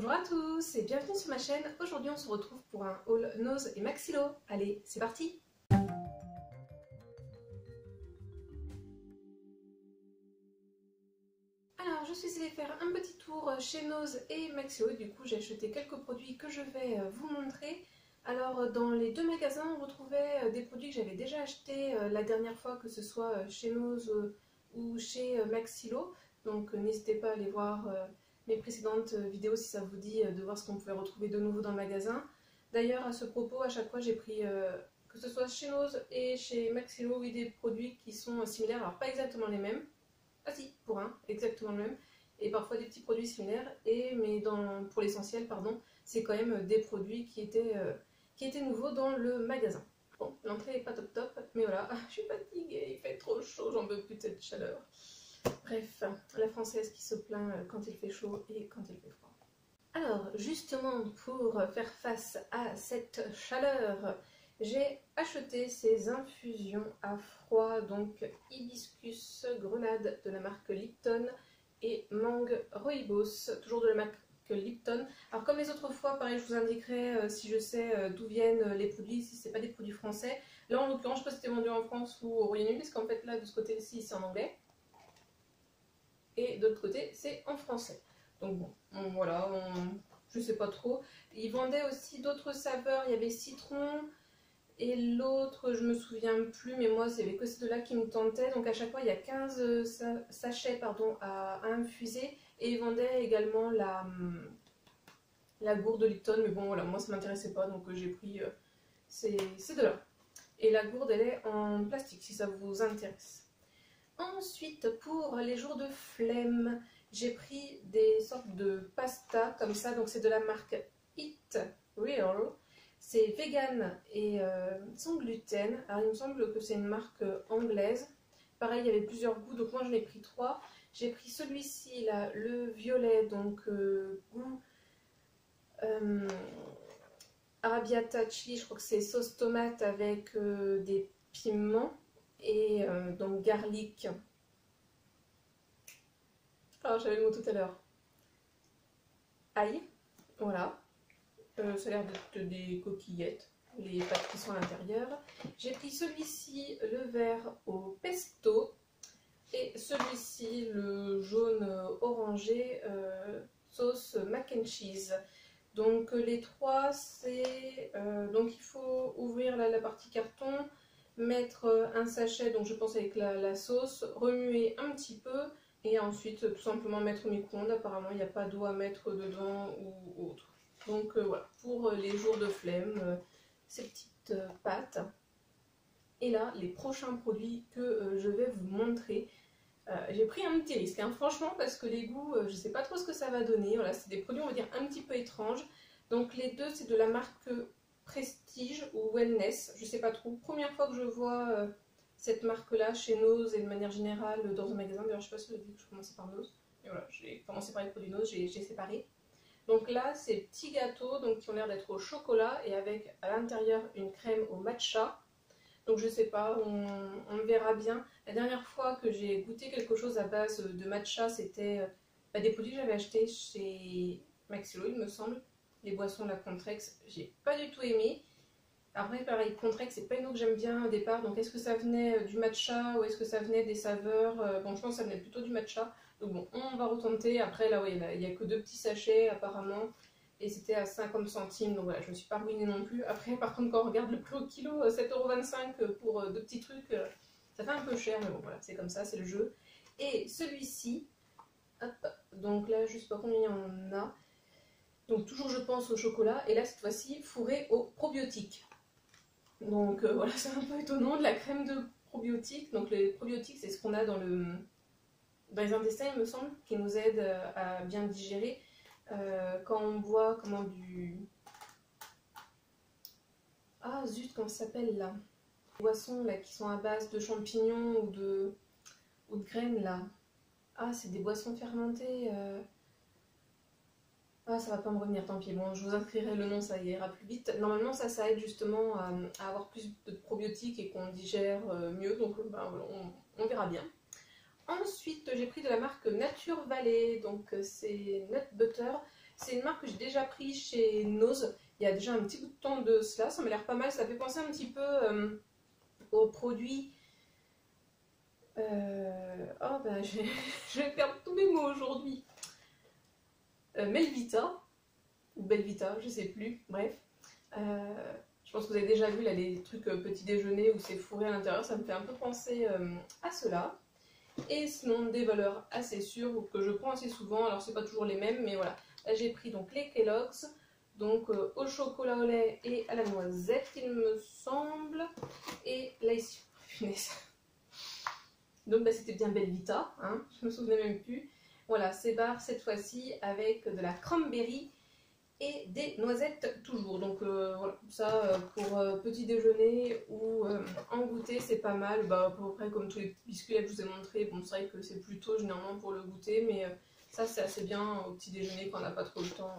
Bonjour à tous et bienvenue sur ma chaîne. Aujourd'hui on se retrouve pour un haul nose et maxillo. Allez, c'est parti! Alors je suis allée faire un petit tour chez Nose et Maxillo et du coup j'ai acheté quelques produits que je vais vous montrer. Alors dans les deux magasins on retrouvait des produits que j'avais déjà achetés la dernière fois, que ce soit chez Nose ou chez Maxillo. Donc n'hésitez pas à aller voir mes précédentes vidéos si ça vous dit de voir ce qu'on pouvait retrouver de nouveau dans le magasin. D'ailleurs à ce propos, à chaque fois j'ai pris, que ce soit chez Nose et chez Maxillo, oui, des produits qui sont similaires, alors pas exactement les mêmes. Ah si, pour un, exactement le même. Et parfois des petits produits similaires, mais pour l'essentiel, pardon, c'est quand même des produits qui étaient nouveaux dans le magasin. Bon, l'entrée n'est pas top top, mais voilà, je suis fatiguée, il fait trop chaud, j'en veux plus de cette chaleur. Bref, la française qui se plaint quand il fait chaud et quand il fait froid. Alors, justement, pour faire face à cette chaleur, j'ai acheté ces infusions à froid, donc hibiscus grenade de la marque Lipton et mangue rooibos, toujours de la marque Lipton. Alors comme les autres fois, pareil, je vous indiquerai si je sais d'où viennent les produits, si c'est pas des produits français. Là en l'occurrence, je sais pas si c'était vendu en France ou au Royaume-Uni, parce qu'en fait là, de ce côté-ci, c'est en anglais. Et de l'autre côté, c'est en français. Donc bon, voilà, je sais pas trop. Ils vendaient aussi d'autres saveurs, il y avait citron, et l'autre, je me souviens plus, mais moi, il n'y avait que ces deux-là qui me tentaient. Donc à chaque fois, il y a 15 sachets pardon, à infuser. Et ils vendaient également la gourde de Lipton. Mais bon, voilà, moi, ça ne m'intéressait pas, donc j'ai pris ces deux-là. Et la gourde, elle est en plastique, si ça vous intéresse. Ensuite, pour les jours de flemme, j'ai pris des sortes de pasta comme ça. Donc c'est de la marque Eat Real. C'est vegan et sans gluten. Alors il me semble que c'est une marque anglaise. Pareil, il y avait plusieurs goûts, donc moi j'en ai pris 3. J'ai pris celui-ci là, le violet, donc goût arrabbiata chili, je crois que c'est sauce tomate avec des piments et donc garlic. Alors j'avais le mot tout à l'heure. Ail, voilà. Ça a l'air d'être des coquillettes, les pâtes qui sont à l'intérieur. J'ai pris celui-ci, le vert au pesto, et celui-ci, le jaune orangé, sauce mac and cheese. Donc les trois, c'est... donc il faut ouvrir la partie carton, mettre un sachet, donc je pense avec la sauce, remuer un petit peu, et ensuite tout simplement mettre au micro-ondes. Apparemment il n'y a pas d'eau à mettre dedans ou autre. Donc voilà, pour les jours de flemme, ces petites pâtes. Et là, les prochains produits que je vais vous montrer. J'ai pris un petit risque, hein, franchement, parce que les goûts, je ne sais pas trop ce que ça va donner. Voilà, c'est des produits, on va dire, un petit peu étranges. Donc les deux, c'est de la marque Prestige ou Wellness, je ne sais pas trop. Première fois que je vois cette marque-là chez Nose et de manière générale dans un magasin. D'ailleurs, je ne sais pas si vous avez vu que je commençais par Nose. Et voilà, j'ai commencé par les produits Nose, j'ai séparé. Donc là, c'est petits gâteaux donc, qui ont l'air d'être au chocolat et avec à l'intérieur une crème au matcha. Donc je sais pas, on verra bien. La dernière fois que j'ai goûté quelque chose à base de matcha, c'était des produits que j'avais achetés chez Maxillo, il me semble. Les boissons, la Contrex, j'ai pas du tout aimé. Après, pareil, Contrex, c'est pas une eau que j'aime bien au départ. Donc est-ce que ça venait du matcha ou est-ce que ça venait des saveurs? Bon, je pense que ça venait plutôt du matcha. Donc bon, on va retenter. Après, là, oui, il n'y a que 2 petits sachets apparemment. Et c'était à 50 centimes. Donc voilà, je me suis pas ruinée non plus. Après, par contre, quand on regarde le prix au kilo, 7,25 € pour 2 petits trucs, ça fait un peu cher. Mais bon, voilà, c'est comme ça, c'est le jeu. Et celui-ci, hop, donc là, je sais pas combien il y en a. Donc toujours, je pense au chocolat. Et là, cette fois-ci, fourré aux probiotiques. Donc voilà, c'est un peu étonnant, de la crème de probiotiques. Donc les probiotiques, c'est ce qu'on a dans les intestins, il me semble, qui nous aide à bien digérer. Quand on boit du... Ah zut, comment ça s'appelle là? Les boissons là, qui sont à base de champignons ou de graines là. Ah, c'est des boissons fermentées. Ah, ça va pas me revenir, tant pis. Bon, je vous inscrirai le nom, ça ira plus vite. Normalement, ça aide justement à avoir plus de probiotiques et qu'on digère mieux. Donc, ben, on verra bien. Ensuite, j'ai pris de la marque Nature Valley. Donc, c'est Nut Butter. C'est une marque que j'ai déjà pris chez Nose. Il y a déjà un petit bout de temps de cela. Ça m'a l'air pas mal. Ça fait penser un petit peu aux produits... Oh ben je vais perdre tous mes mots aujourd'hui. Melvita. Ou Belvita, je sais plus. Bref. Je pense que vous avez déjà vu là, les trucs petit déjeuner où c'est fourré à l'intérieur. Ça me fait un peu penser à cela. Et sinon des valeurs assez sûres que je prends assez souvent, alors c'est pas toujours les mêmes, mais voilà. Là j'ai pris donc les Kellogg's, donc au chocolat au lait et à la noisette il me semble, et là ici, punaise. Donc bah, c'était bien Belvita, hein, je me souvenais même plus. Voilà, ces barres cette fois-ci avec de la cranberry et des noisettes toujours. Donc voilà, ça pour petit déjeuner ou en goûter c'est pas mal. Bah, à peu près comme tous les petits biscuits là que je vous ai montré. Bon, c'est vrai que c'est plutôt généralement pour le goûter, mais ça c'est assez bien au petit déjeuner quand on n'a pas trop le temps.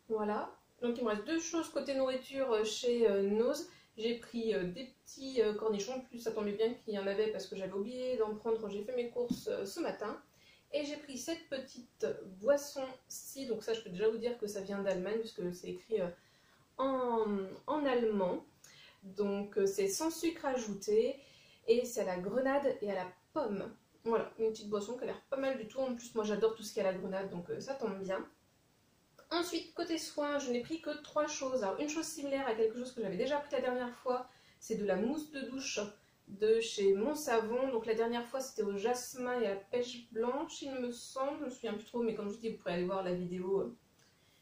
Voilà. Donc il me reste deux choses côté nourriture chez Nose. J'ai pris des petits cornichons, plus ça tombait bien qu'il y en avait parce que j'avais oublié d'en prendre quand j'ai fait mes courses ce matin. Et j'ai pris cette petite boisson-ci, donc ça je peux déjà vous dire que ça vient d'Allemagne puisque c'est écrit en allemand. Donc c'est sans sucre ajouté et c'est à la grenade et à la pomme. Voilà, une petite boisson qui a l'air pas mal du tout. En plus moi j'adore tout ce qui est à la grenade, donc ça tombe bien. Ensuite côté soins, je n'ai pris que 3 choses. Alors une chose similaire à quelque chose que j'avais déjà pris la dernière fois, c'est de la mousse de douche de chez Mon Savon. Donc la dernière fois c'était au jasmin et à la pêche blanche il me semble, je me souviens plus trop, mais comme je vous dis vous pourrez aller voir la vidéo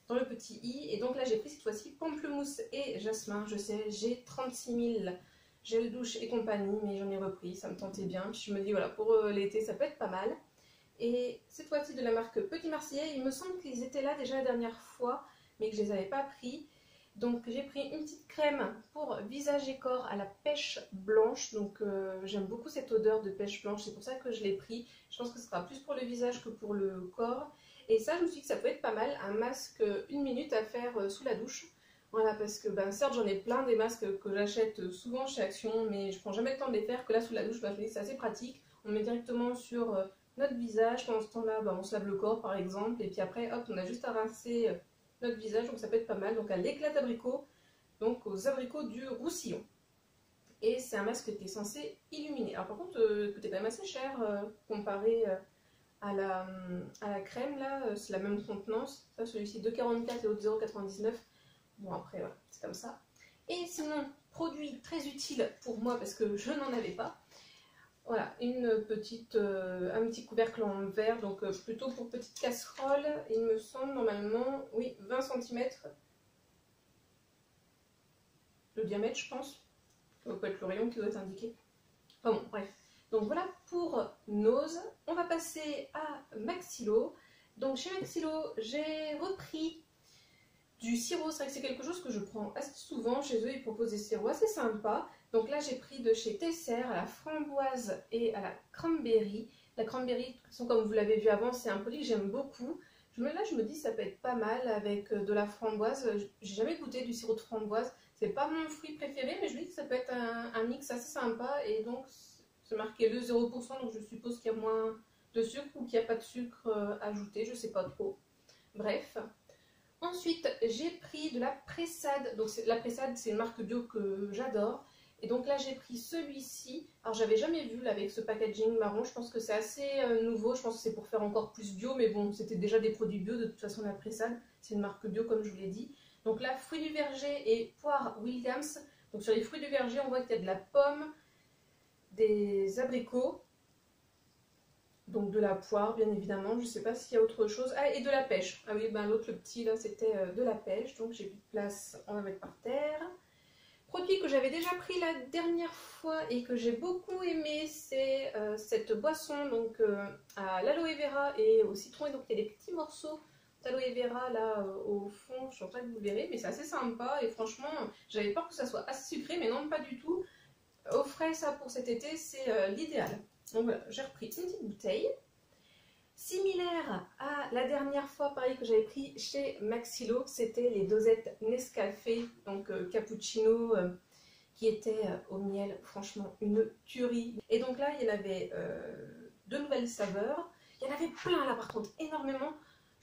dans le petit i. Et donc là j'ai pris cette fois-ci pamplemousse et jasmin. Je sais, j'ai 36 000 gel douche et compagnie, mais j'en ai repris, ça me tentait bien. Je me dis voilà, pour l'été ça peut être pas mal. Et cette fois-ci de la marque Petit Marseillais, il me semble qu'ils étaient là déjà la dernière fois, mais que je les avais pas pris. Donc j'ai pris une petite crème pour visage et corps à la pêche blanche. Donc j'aime beaucoup cette odeur de pêche blanche, c'est pour ça que je l'ai pris. Je pense que ce sera plus pour le visage que pour le corps. Et ça, je me suis dit que ça peut être pas mal, un masque 1 minute à faire sous la douche. Voilà, parce que ben, certes j'en ai plein des masques que j'achète souvent chez Action, mais je prends jamais le temps de les faire, que là sous la douche, ben, je me dis que c'est assez pratique. On met directement sur notre visage, pendant ce temps-là, ben, on se lave le corps par exemple, et puis après, hop, on a juste à rincer notre visage, donc ça peut être pas mal. Donc à l'éclat d'abricot, donc aux abricots du Roussillon. Et c'est un masque qui est censé illuminer. Alors par contre, coûtait quand même assez cher comparé à la crème là, c'est la même contenance. Ça, celui-ci 2,44 et l'autre 0,99. Bon après, voilà, c'est comme ça. Et sinon, produit très utile pour moi parce que je n'en avais pas. Voilà, un petit couvercle en verre, donc plutôt pour petite casserole, il me semble normalement, oui, 20 cm de diamètre je pense, ça peut être le rayon qui doit être indiqué. Enfin bon, bref. Donc voilà pour Nose. On va passer à Maxilo. Donc chez Maxilo, j'ai repris du sirop. C'est vrai que c'est quelque chose que je prends assez souvent. Chez eux, ils proposent des sirops assez sympas. Donc là, j'ai pris de chez Tesser à la framboise et à la cranberry. La cranberry, de toute façon, comme vous l'avez vu avant, c'est un produit que j'aime beaucoup. Là, je me dis ça peut être pas mal avec de la framboise. J'ai jamais goûté du sirop de framboise. C'est pas mon fruit préféré, mais je me dis que ça peut être un mix assez sympa. Et donc, c'est marqué le 0%, donc je suppose qu'il y a moins de sucre ou qu'il n'y a pas de sucre ajouté. Je sais pas trop. Bref. Ensuite, j'ai pris de la Pressade. Donc la Pressade, c'est une marque bio que j'adore. Et donc là, j'ai pris celui-ci. Alors, j'avais jamais vu là, avec ce packaging marron. Je pense que c'est assez nouveau. Je pense que c'est pour faire encore plus bio. Mais bon, c'était déjà des produits bio. De toute façon, la Pressade, c'est une marque bio, comme je vous l'ai dit. Donc là, fruits du verger et poire Williams. Donc sur les fruits du verger, on voit qu'il y a de la pomme, des abricots. Donc de la poire, bien évidemment. Je ne sais pas s'il y a autre chose. Ah, et de la pêche. Ah oui, ben l'autre, le petit, là, c'était de la pêche. Donc j'ai plus de place, on va mettre par terre. Produit que j'avais déjà pris la dernière fois et que j'ai beaucoup aimé, c'est cette boisson donc à l'aloe vera et au citron. Et donc il y a des petits morceaux d'aloe vera là au fond. Je ne sais pas que vous verrez, mais c'est assez sympa. Et franchement, j'avais peur que ça soit assez sucré, mais non, pas du tout. Au frais, ça pour cet été, c'est l'idéal. Donc voilà, j'ai repris une petite bouteille. Similaire à la dernière fois, pareil, que j'avais pris chez Maxilo, c'était les dosettes Nescafé, donc cappuccino, qui étaient au miel, franchement une tuerie. Et donc là, il y en avait 2 nouvelles saveurs. Il y en avait plein là par contre, énormément.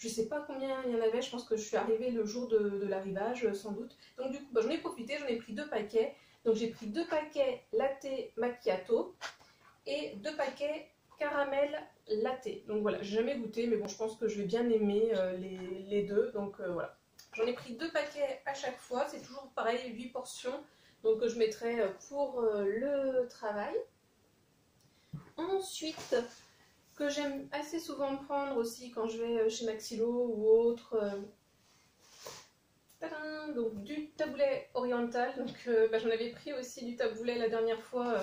Je sais pas combien il y en avait, je pense que je suis arrivée le jour de l'arrivage sans doute. Donc du coup j'en ai profité, j'en ai pris 2 paquets. Donc j'ai pris 2 paquets latte macchiato et 2 paquets caramel latte. Donc voilà, j'ai jamais goûté mais bon je pense que je vais bien aimer les deux. Donc voilà. J'en ai pris 2 paquets à chaque fois, c'est toujours pareil, 8 portions. Donc je mettrai pour le travail. Ensuite, que j'aime assez souvent prendre aussi quand je vais chez Maxilo ou autre. Donc du taboulet oriental. Donc j'en avais pris aussi du taboulet la dernière fois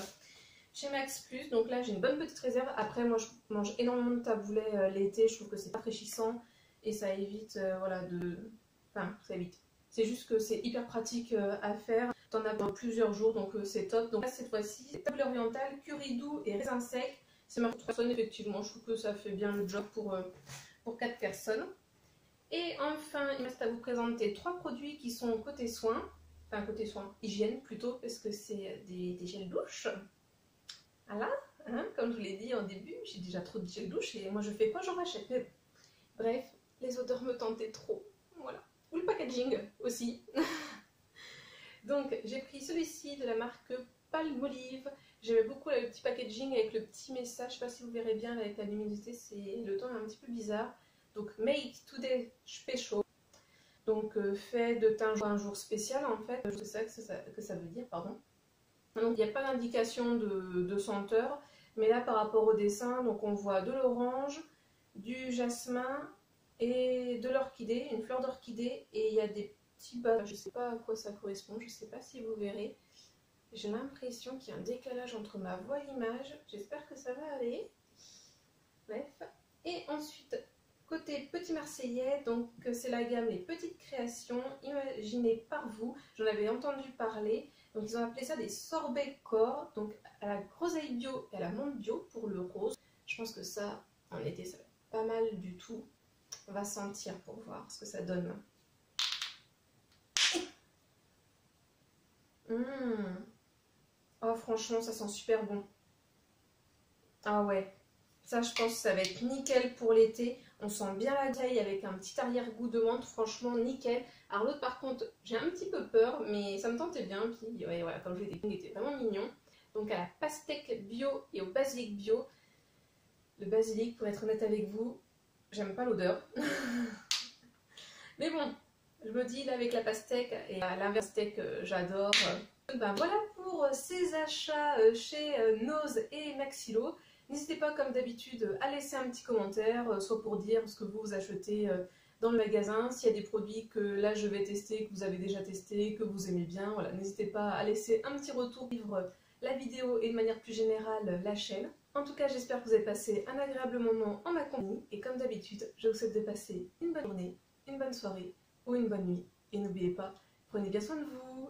chez Max Plus. Donc là j'ai une bonne petite réserve. Après moi je mange énormément de taboulet l'été. Je trouve que c'est rafraîchissant et ça évite voilà de. Enfin ça évite. C'est juste que c'est hyper pratique à faire. T'en as pendant plusieurs jours donc c'est top. Donc là cette fois-ci taboulet oriental, curry doux et raisin sec. C'est ma personne effectivement. Je trouve que ça fait bien le job pour 4 personnes. Et enfin, il me reste à vous présenter 3 produits qui sont côté soins, enfin côté soins, hygiène plutôt, parce que c'est des gels douche. Voilà, hein, comme je vous l'ai dit en début, j'ai déjà trop de gels douche et moi je fais quoi, j'en rachète. Mais bref, les odeurs me tentaient trop, voilà. Ou le packaging aussi. Donc j'ai pris celui-ci de la marque Palmolive. J'aimais beaucoup le petit packaging avec le petit message, je sais pas si vous verrez bien avec la luminosité, le ton est un petit peu bizarre. Donc Made Today Special, donc fait de teint un jour spécial en fait, c'est ça que ça veut dire, pardon. Donc il n'y a pas d'indication de senteur, mais là par rapport au dessin, donc on voit de l'orange, du jasmin et de l'orchidée, une fleur d'orchidée, et il y a des petits bas, je ne sais pas à quoi ça correspond, je ne sais pas si vous verrez. J'ai l'impression qu'il y a un décalage entre ma voix et l'image, j'espère que ça va aller. Bref, et ensuite... Côté Petit Marseillais, donc c'est la gamme Les Petites Créations imaginées par vous. J'en avais entendu parler. Donc ils ont appelé ça des sorbets corps, donc à la groseille bio et à la menthe bio pour le rose. Je pense que ça, en été, ça va être pas mal du tout. On va sentir pour voir ce que ça donne. Oh franchement, ça sent super bon. Ah ouais. Ça, je pense que ça va être nickel pour l'été. On sent bien la taille avec un petit arrière-goût de menthe. Franchement, nickel. Alors l'autre, par contre, j'ai un petit peu peur, mais ça me tentait bien. Puis, ouais, voilà, comme je l'ai dit, il était vraiment mignon. Donc, à la pastèque bio et au basilic bio. Le basilic, pour être honnête avec vous, j'aime pas l'odeur. Mais bon, je me dis, là, avec la pastèque et l'inverse pastèque, j'adore. Ben voilà pour ces achats chez Nose et Maxilo. N'hésitez pas, comme d'habitude, à laisser un petit commentaire, soit pour dire ce que vous achetez dans le magasin, s'il y a des produits que là je vais tester, que vous avez déjà testé, que vous aimez bien. Voilà, n'hésitez pas à laisser un petit retour, suivre la vidéo et de manière plus générale la chaîne. En tout cas, j'espère que vous avez passé un agréable moment en ma compagnie. Et comme d'habitude, je vous souhaite de passer une bonne journée, une bonne soirée ou une bonne nuit. Et n'oubliez pas, prenez bien soin de vous.